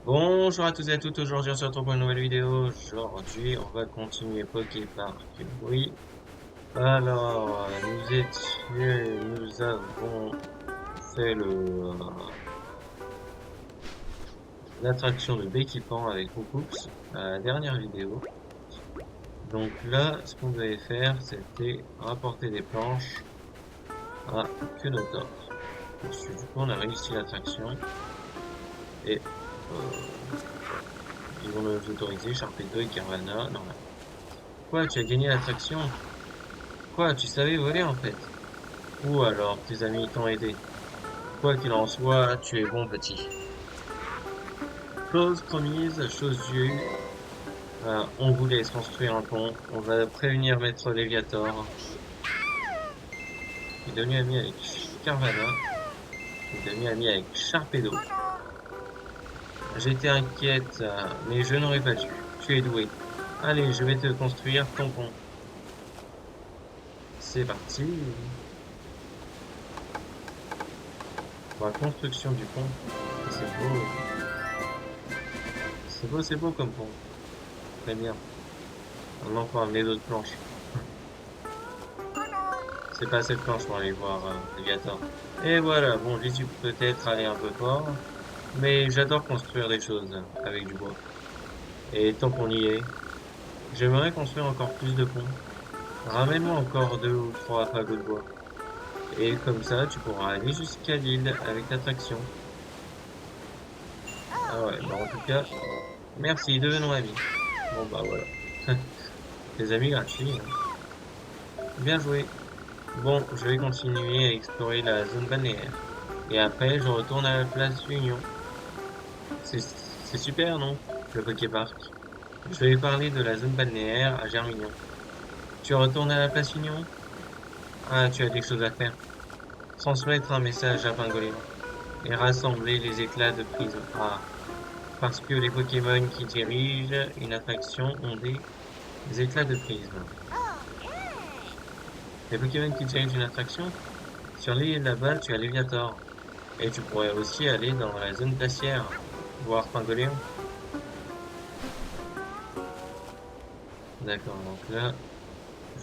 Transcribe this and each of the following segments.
Bonjour à tous et à toutes, aujourd'hui on se retrouve pour une nouvelle vidéo. Aujourd'hui on va continuer Poképark. Oui, alors nous avons fait l'attraction de Béquipan avec Hookoops à la dernière vidéo. Donc là, ce qu'on devait faire, c'était rapporter des planches à Kenotor. Ensuite, du coup, on a réussi l'attraction et voilà. Ils vont nous autoriser Sharpedo et Carvana. Non, quoi, tu as gagné l'attraction? Quoi, tu savais voler en fait? Ou alors tes amis t'ont aidé. Quoi qu'il en soit, tu es bon petit. Chose promise, chose due. On vous laisse construire un pont. On va prévenir Maître Léviator, qui est devenu ami avec Carvana, qui est devenu ami avec Sharpedo. J'étais inquiète, mais je n'aurais pas dû. Tu es doué. Allez, je vais te construire ton pont. C'est parti pour la construction du pont. C'est beau, c'est beau, c'est beau comme pont. Très bien. On en peut amener d'autres planches. C'est pas assez de planches pour aller voir Léviathan. Et voilà, bon, j'y suis peut-être allé un peu fort, mais j'adore construire des choses avec du bois. Et tant qu'on y est, j'aimerais construire encore plus de ponts. Ramène-moi encore 2 ou 3 fagots de bois. Et comme ça, tu pourras aller jusqu'à l'île avec l'attraction. Ah ouais, bah en tout cas, merci, devenons amis. Bon bah voilà. Tes amis gratuits, hein. Bien joué. Bon, je vais continuer à explorer la zone balnéaire. Et après, je retourne à la place Union. C'est super, non? Le Poképark. Je vais parler de la zone balnéaire à Germignon. Tu retournes à la place Union? Ah, tu as des choses à faire. Transmettre un message à Pingolin et rassembler les éclats de prisme. Ah, parce que les Pokémon qui dirigent une attraction ont des éclats de prisme. Les Pokémon qui dirigent une attraction? Sur l'île là-bas, tu as Léviator. Et tu pourrais aussi aller dans la zone glaciaire, voir Pingoléon. D'accord, donc là,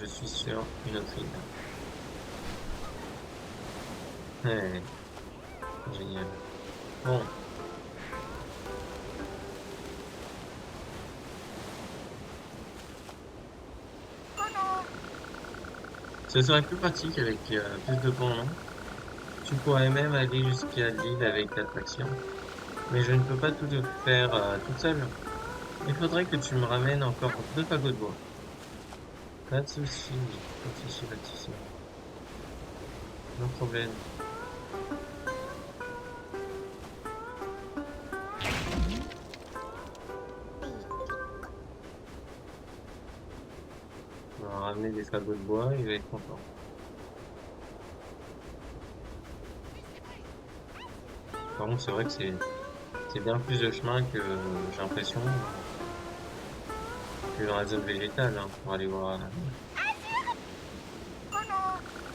je suis sur une autre île. Ouais, génial. Bon, ce serait plus pratique avec plus de ponts, non? Tu pourrais même aller jusqu'à l'île avec l'attraction. Mais je ne peux pas tout faire toute seule. Il faudrait que tu me ramènes encore 2 fagots de bois. Pas de souci, pas de souci, pas de souci. No problème. On va ramener des fagots de bois, il va être content. Par contre, c'est vrai que c'est bien plus de chemin que j'ai l'impression que dans la zone végétale hein, pour aller voir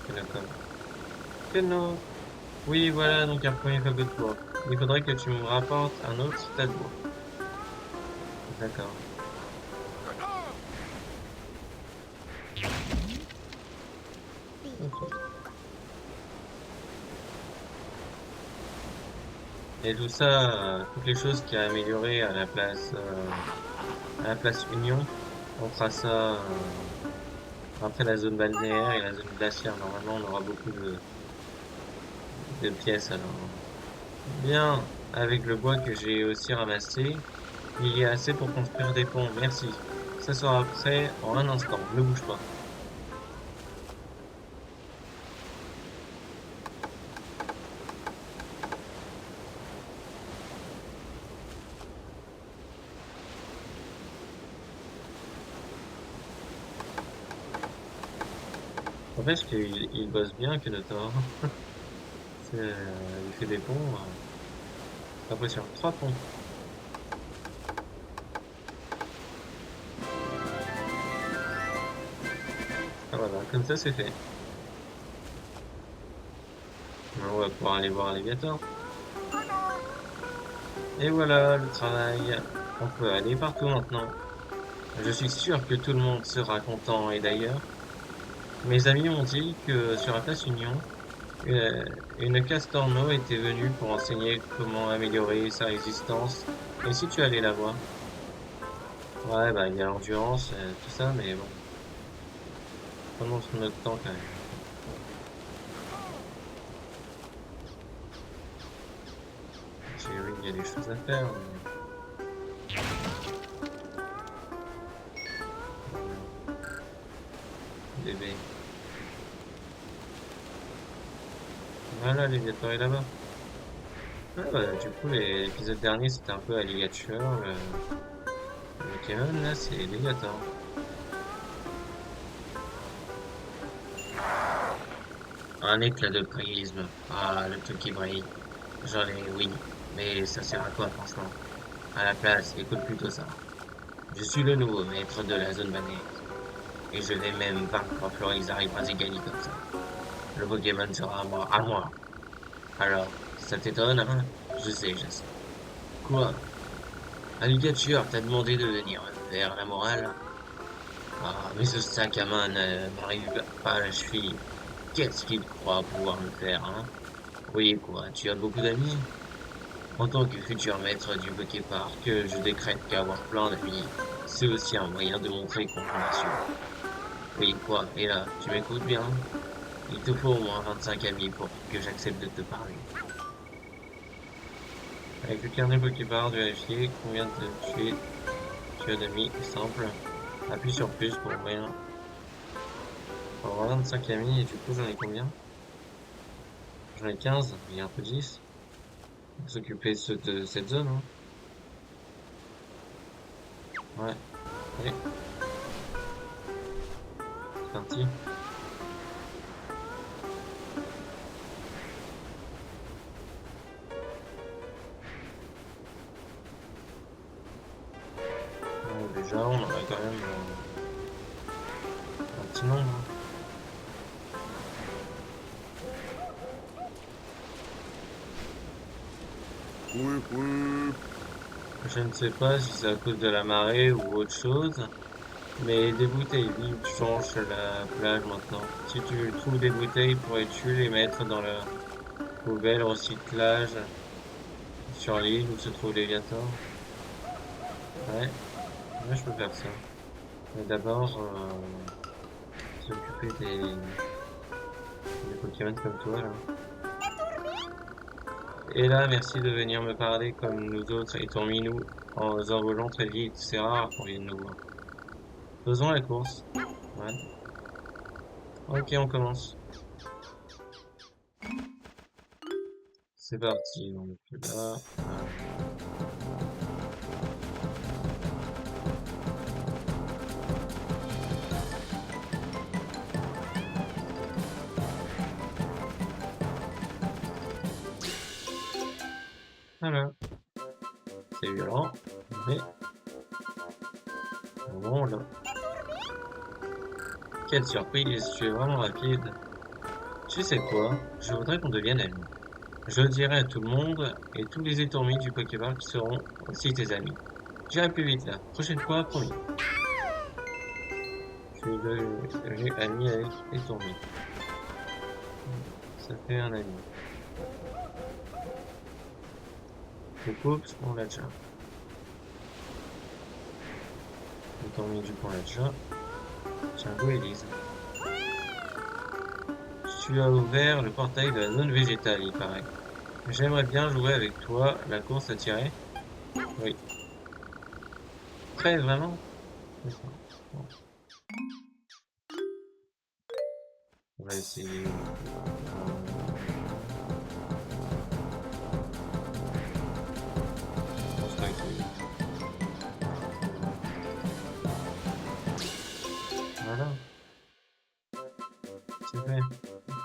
Kenocom. Keno! Oui, voilà, donc un premier fagot de bois. Il faudrait que tu me rapportes un autre tas de bois. D'accord. Ok. Et tout ça, toutes les choses qui a amélioré à la place Union, on fera ça après la zone balnéaire et la zone glaciaire. Normalement, on aura beaucoup de pièces alors. Bien, avec le bois que j'ai aussi ramassé, il y a assez pour construire des ponts. Merci. Ça sera prêt en un instant. Ne bouge pas. En fait, il bosse bien que notre il fait des ponts. Pas possible. 3 ponts. Ah, voilà, comme ça c'est fait. On va pouvoir aller voir Alligator. Et voilà, le travail. On peut aller partout maintenant. Je suis sûr que tout le monde sera content. Et d'ailleurs, mes amis m'ont dit que sur la place Union, euh, une Castorno était venue pour enseigner comment améliorer sa résistance. Et si tu allais la voir? Ouais, bah, il y a l'endurance, tout ça, mais bon, prenons notre temps quand même. Oui, il y a des choses à faire, mais voilà, bébé. Voilà, l'éviateur est là-bas. Ah, bah, du coup, l'épisode dernier, c'était un peu Alligator. Le Pokémon, là, c'est Léviathan. Un éclat de prisme. Ah, le truc qui brille. J'en ai, oui. Mais ça sert à quoi, franchement? À la place, écoute plutôt ça. Je suis le nouveau maître de la zone bannaise. Et je vais même vaincre Florizarre et Brazigali comme ça. Le Pokémon sera à moi, à moi. Alors, ça t'étonne, hein? Je sais. Quoi? Alligator t'a demandé de venir me faire la morale? Ah, mais ce sac à main ne m'arrive pas à la cheville. Qu'est-ce qu'il croit pouvoir me faire, hein? Oui, quoi, tu as beaucoup d'amis? En tant que futur maître du Poképark, je décrète qu'avoir plein d'amis, c'est aussi un moyen de montrer qu'on vous rassure. Oui, quoi, et là, tu m'écoutes bien? Il te faut au moins 25 amis pour que j'accepte de te parler. Avec le carnet Poképar, vérifier combien de tu as d'amis, simple. Appuie sur plus pour rien. Pour avoir 25 amis, et du coup, j'en ai combien? J'en ai 15, il y a un peu 10. Pour s'occuper de cette zone, hein. Ouais, allez, c'est parti. Déjà, on en a quand même un petit nombre, hein. Oui, oui. Je ne sais pas si c'est à cause de la marée ou autre chose, mais des bouteilles vides changent la plage maintenant. Si tu trouves des bouteilles, pourrais-tu les mettre dans la poubelle recyclage sur l'île où se trouve Léviathan? Ouais, ouais, je peux faire ça. Mais d'abord, s'occuper des Pokémon comme toi, là. Et là, merci de venir me parler comme nous autres et ton minou en envolant très vite. C'est rare qu'on vienne nous voir. Faisons la course. Ouais. Ok, on commence. C'est parti. Donc là, voilà. C'est violent, mais bon là. Quelle surprise, tu es vraiment rapide. Tu sais quoi? Je voudrais qu'on devienne amis. Je le dirai à tout le monde et tous les étourmis du Pokéball qui seront aussi tes amis. J'irai plus vite là. Prochaine fois, promis. Je suis devenu ami avec étourmi. Ça fait un ami. Coucou, parce qu'on l'a déjà. Étourmi du coup on l'a déjà. Tiens, go Elise. Tu as ouvert le portail de la zone végétale, il paraît. J'aimerais bien jouer avec toi. La course à tirer? Oui. Très vraiment? D'accord. Bon, on va essayer. Constructive. Voilà, c'est fait.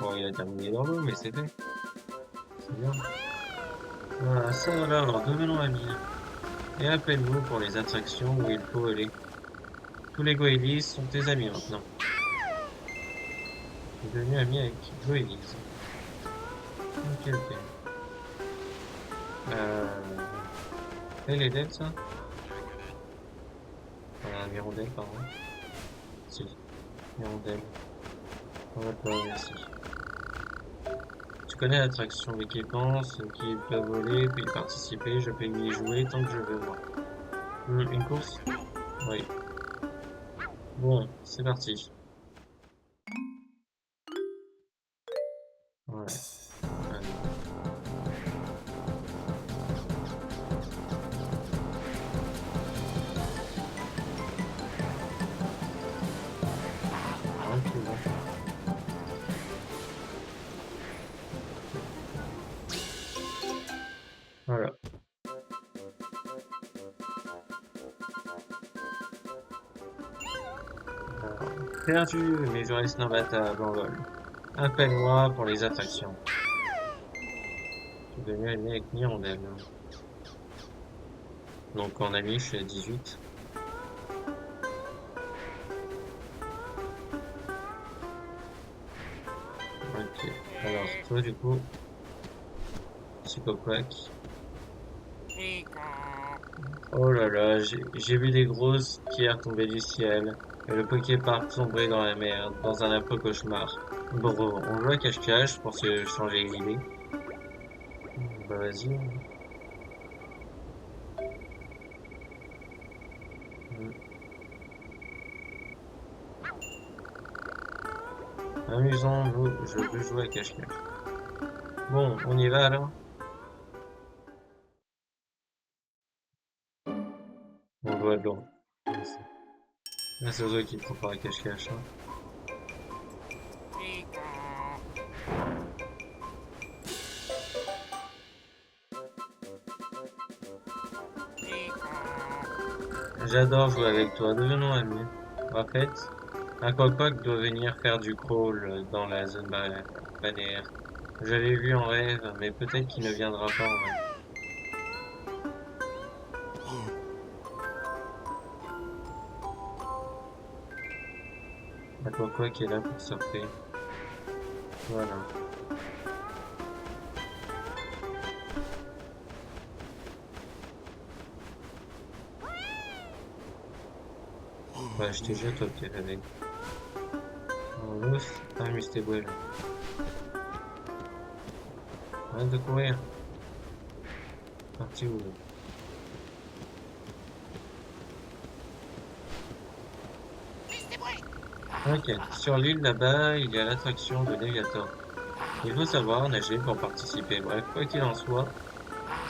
Bon, il a terminé dans l'eau, mais c'est fait. C'est bien. Voilà, ça alors, devenons amis. Et appelle-nous pour les attractions où il faut aller. Tous les Goélis sont tes amis maintenant. Tu es devenu ami avec Goélis. Ok, ok. Euh... Elle est dead, ça? Un hirondelle, pardon. Si. Hirondelle. On va pas, merci. Tu connais l'attraction d'équipement, ceux qui peuvent voler, puis y participer, je peux y jouer tant que je veux, moi. Une course? Oui. Bon, c'est parti. Ouais. Allez. Tranquille. Voilà. Alors, perdu, mais je reste imbattable en vol. Appelle-moi pour les attractions. Je suis devenu ami avec Mirandelle. Donc en ami, je suis à 18. Ok. Alors, toi, du coup, Psychoquack. Oh là là, j'ai vu des grosses pierres tomber du ciel. Et le Poképark tomber dans la mer, dans un affreux cauchemar. Bon, on joue à cache-cache pour se changer les idées. Bah vas-y. Amusant, je veux jouer à cache-cache. Bon, on y va alors? On doit de l'eau. Là, c'est Zoé qui prend par la cache-cache. Hein. J'adore jouer avec toi, devenons amis. En fait, Aquaquack doit venir faire du crawl dans la zone balnéaire. Je l'ai vu en rêve, mais peut-être qu'il ne viendra pas en vrai. Aquaquack est là pour surfer. Voilà. Ouais, je te jette toi, petit réveil. En lousse, ah, mais c'était beau là. Arrête de courir. Parti où? Ok, sur l'île là-bas, il y a l'attraction de Léviator. Il faut savoir nager pour participer. Bref, quoi qu'il en soit,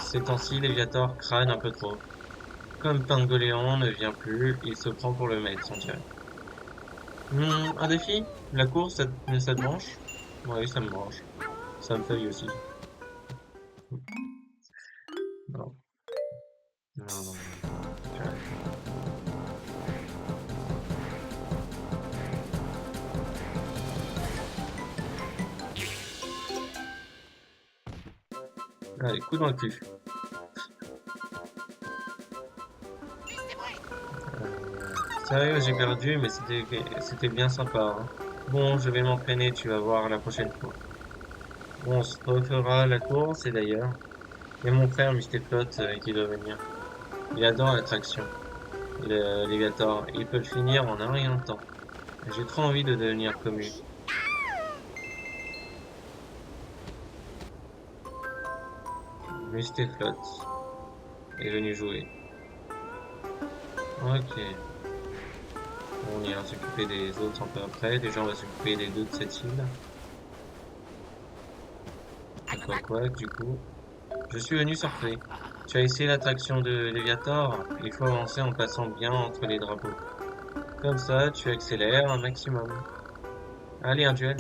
ces temps-ci, Léviator crâne un peu trop. Comme Pingoléon ne vient plus, il se prend pour le maître, on dirait. Un défi? La course, ça te branche? Oui, ça me branche. Ça me feuille aussi. Non, non, non, non. Allez, coup dans le cul. Sérieux, j'ai perdu, mais c'était bien sympa. Hein. Bon, je vais m'entraîner, tu vas voir la prochaine fois. Bon, on se refera la course, et d'ailleurs, il y a mon frère Mysteflot qui doit venir. Il adore l'attraction. Le Léviator, il peut le finir en un rien de temps. J'ai trop envie de devenir comme lui. Mysteflot est venu jouer. Ok. On ira s'occuper des autres un peu après. Déjà, on va s'occuper des deux de cette île. Quoi, du coup. Je suis venu surfer. Tu as essayé l'attraction de Léviator? Il faut avancer en passant bien entre les drapeaux. Comme ça, tu accélères un maximum. Allez, un duel.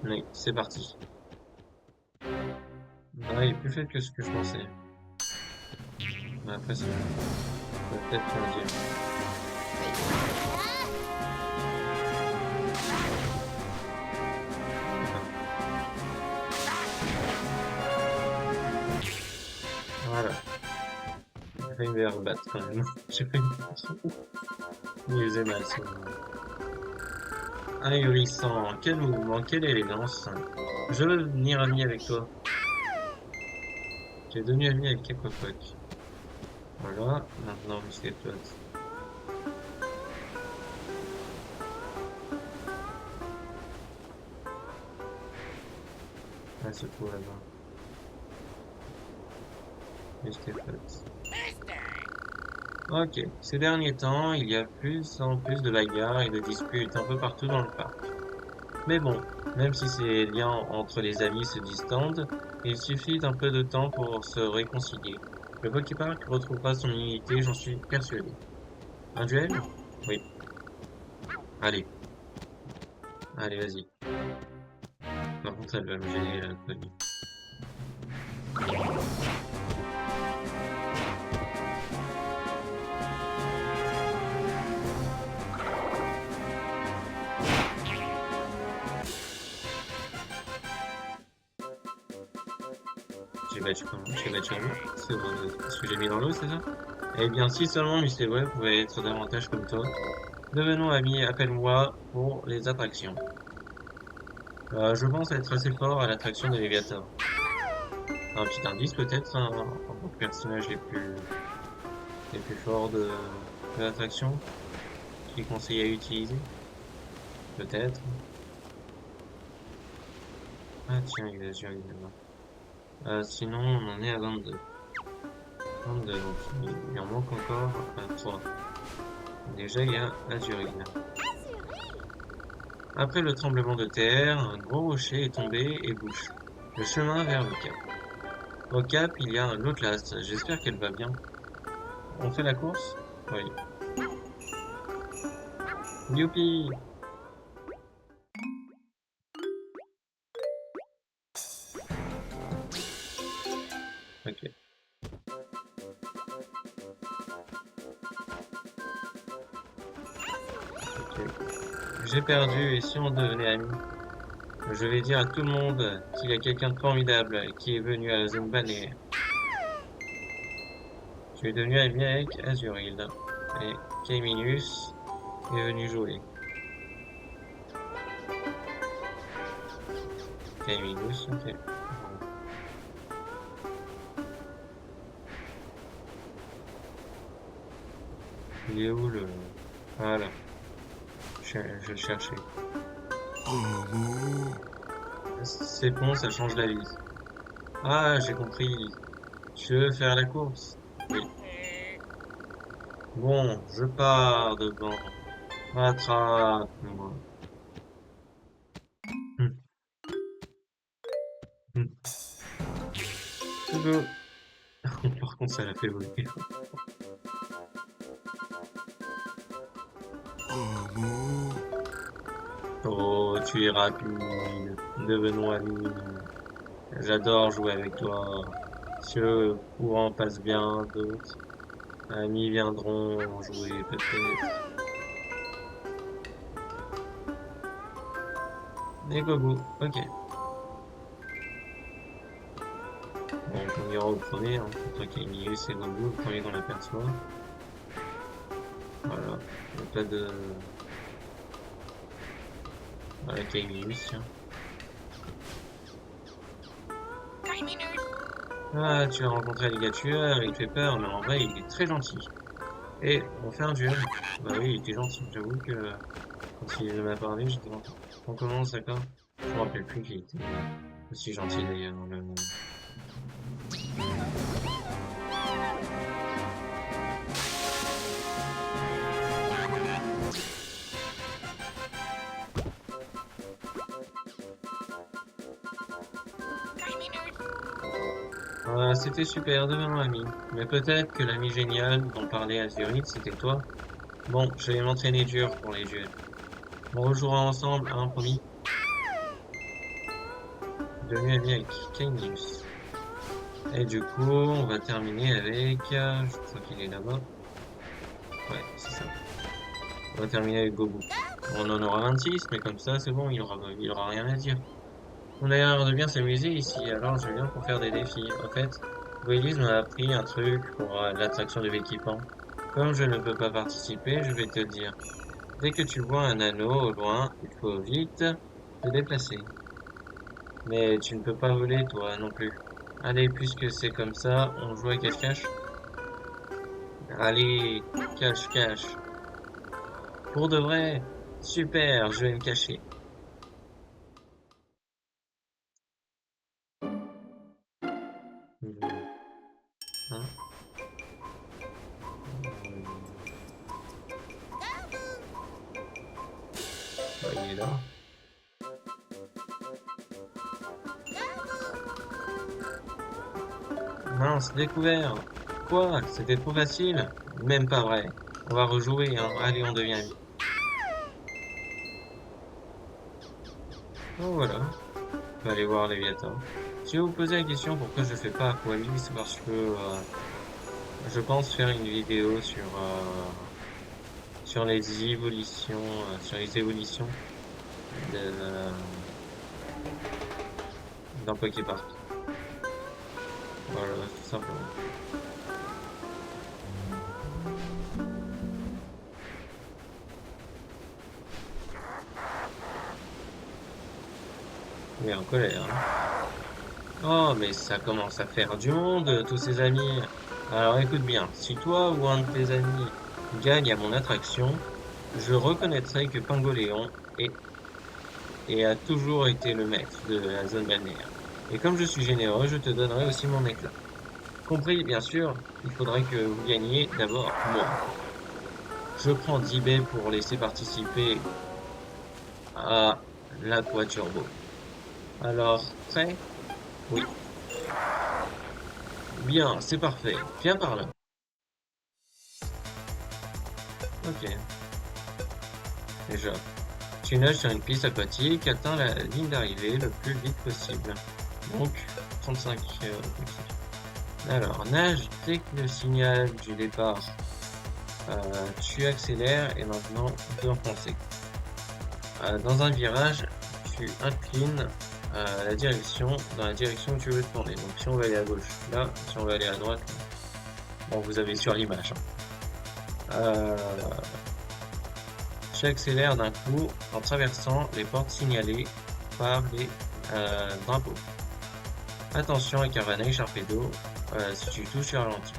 Oui, c'est parti. Ah, il est plus fait que ce que je pensais. Mais après, ça va peut-être le dire. Voilà. J'ai failli me rebattre quand même. J'ai failli me user mal ce moment. Ahurissant, quel mouvement, quelle élégance. Je veux devenir ami avec toi. Tu es devenu ami avec Aquapoc. Voilà, maintenant Mr. Plot. Ah, c'est pour là-bas. Mr. Plot. Ok, ces derniers temps, il y a plus en plus de bagarres et de disputes un peu partout dans le parc. Mais bon, même si ces liens entre les amis se distendent, il suffit d'un peu de temps pour se réconcilier. Le Poképark retrouvera son unité, j'en suis persuadé. Un duel? Oui. Allez, allez, vas-y. Par contre, elle va me gêner, la Connie. J'ai battu comment? J'ai battu l'eau? C'est ce que j'ai mis dans l'eau, c'est ça? Eh bien, si seulement Mr. Web pouvait être davantage comme toi. Devenons amis, appelle-moi pour les attractions. Je pense être assez fort à l'attraction de Léviathan. Un petit indice peut-être, un des personnages les plus forts de l'attraction, qui est conseillé à utiliser. Peut-être. Ah tiens, il est là-bas. Sinon, on en est à 22. 22, donc il en manque encore 3. Déjà, il y a Azurine. Après le tremblement de terre, un gros rocher est tombé et bouche le chemin vers le cap. Au cap, il y a un Outlast. J'espère qu'elle va bien. On fait la course? Oui. Youpi! Ok. Ok. J'ai perdu et si on devenait amis? Je vais dire à tout le monde qu'il y a quelqu'un de formidable qui est venu à la zone balnéaire. Je suis devenu ami avec Azuril et Kaiminus est venu jouer. Kaiminus, ok. Il est où le... Voilà, je le cherchais. C'est bon, ça change la vie. Ah, j'ai compris. Tu veux faire la course? Oui. Bon, je pars devant. Rattrape-moi. Hum, hum. Coucou. Par contre, ça l'a fait voler. Oh, tu es rapide. Devenons amis. J'adore jouer avec toi. Si le courant passe bien, d'autres amis viendront jouer peut-être. Et Gogo, ok. Bon, on ira au premier, hein. Toi qui es milieu, c'est Gogo, le premier qu'on aperçoit. Voilà. Il n'y a pas de... Voilà, Kaimius, tiens. Ah, tu as rencontré Alligator, il fait peur, mais en vrai, il est très gentil. Et on fait un duel. Bah oui, il était gentil. J'avoue que quand il m'a parlé, j'étais content. On commence, d'accord? Je me rappelle plus qu'il était aussi gentil d'ailleurs. C'était super, devenons amis. Mais peut-être que l'ami génial dont parlait Azurite, c'était toi. Bon, je vais m'entraîner dur pour les duels. On rejouera ensemble, hein, promis. Devenu ami avec Kainius. Et du coup, on va terminer avec... je crois qu'il est là-bas. Ouais, c'est ça. On va terminer avec Gobu. On en aura 26, mais comme ça, c'est bon, il aura rien à dire. On a l'air de bien s'amuser ici, alors je viens pour faire des défis. En fait, Willis m'a appris un truc pour l'attraction de l'équipement. Comme je ne peux pas participer, je vais te le dire. Dès que tu vois un anneau au loin, il faut vite te déplacer. Mais tu ne peux pas voler, toi, non plus. Allez, puisque c'est comme ça, on joue à cache-cache. Allez, cache-cache. Pour de vrai. Super, je vais me cacher. Hein? Bah, il est là. Mince, découvert. Quoi? C'était trop facile? Même pas vrai. On va rejouer, hein. Allez, on devient amis. Oh, voilà. On va aller voir Léviathan. Si vous vous posez la question pourquoi je fais pas Aqualis, c'est parce que je pense faire une vidéo sur les évolutions de, d'un Poképark. Voilà, tout simplement. Il est en colère, hein. Oh, mais ça commence à faire du monde, tous ces amis. Alors écoute bien, si toi ou un de tes amis gagne à mon attraction, je reconnaîtrai que Pingoléon et a toujours été le maître de la zone balnéaire. Et comme je suis généreux, je te donnerai aussi mon éclat. Compris, bien sûr, il faudrait que vous gagniez d'abord moi. Je prends 10 baies pour laisser participer à l'Aqua Turbo. Alors, prêt? Oui. Bien, c'est parfait. Viens par là. Ok. Déjà. Tu nages sur une piste aquatique, atteins la ligne d'arrivée le plus vite possible. Donc, 35 Alors, nage dès que le signal du départ, tu accélères et maintenant tu dois foncer. Dans un virage, tu inclines dans la direction où tu veux tourner. Donc, si on veut aller à gauche, là, si on veut aller à droite, là. Bon, vous avez sur l'image, hein. Tu accélères d'un coup en traversant les portes signalées par les drapeaux. Attention à Caravana et Sharpedo, si tu touches, tu ralentis.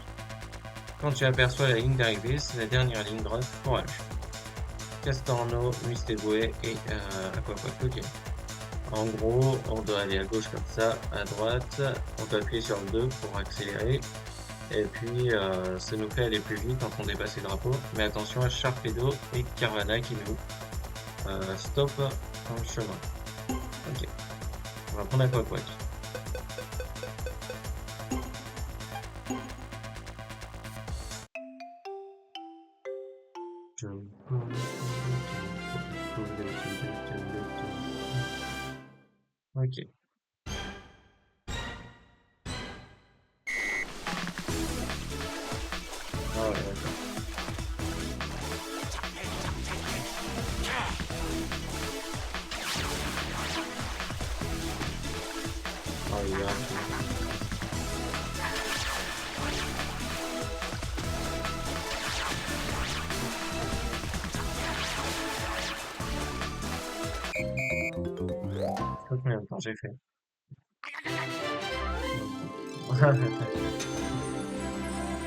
Quand tu aperçois la ligne d'arrivée, c'est la dernière ligne droite, courage. Castorno, Misteboe et Aquaquac, ok. En gros, on doit aller à gauche comme ça, à droite, on peut appuyer sur le 2 pour accélérer, et puis ça nous fait aller plus vite quand on dépasse les drapeaux. Mais attention à Sharpedo et Caravana qui nous stop dans le chemin. Ok, on va prendre Aquaquac. Ok. Ah ouais, d'accord. Ah, il est rapide. Je sais pas combien de temps j'ai fait.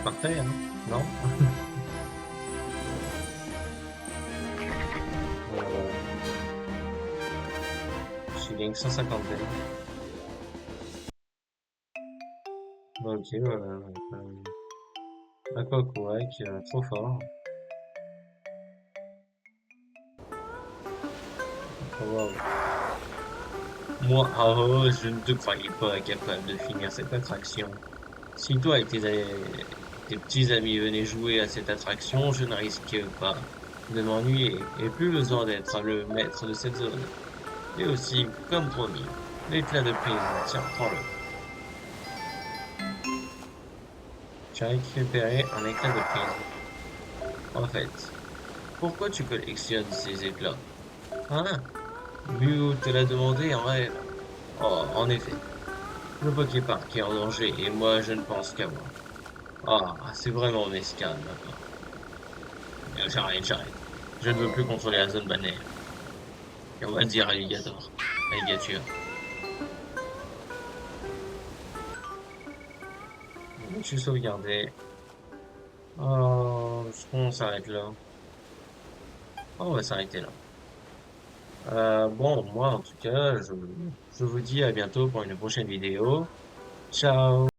Parfait, hein? Non? Je gagne 150 belles. Ok, voilà. Aquaquac, trop fort. Wow. Moi, oh, je ne te croyais pas capable de finir cette attraction. Si toi et tes petits amis venaient jouer à cette attraction, je ne risquais pas de m'ennuyer et plus besoin d'être le maître de cette zone. Et aussi, comme promis, l'éclat de prise, tiens, prends-le. Tu as récupéré un éclat de prise. En fait, pourquoi tu collectionnes ces éclats? Hein? Mew te l'a demandé en rêve. Oh, en effet. Le Poképark est en danger et moi je ne pense qu'à moi. Ah, c'est vraiment mesquin maintenant. J'arrête. Je ne veux plus contrôler la zone balnéaire. Et on va dire alligator. Alligature. peux-tu sauvegarder? Oh, je pense qu'on s'arrête là. Oh, on va s'arrêter là. Bon, moi, en tout cas, je vous dis à bientôt pour une prochaine vidéo. Ciao!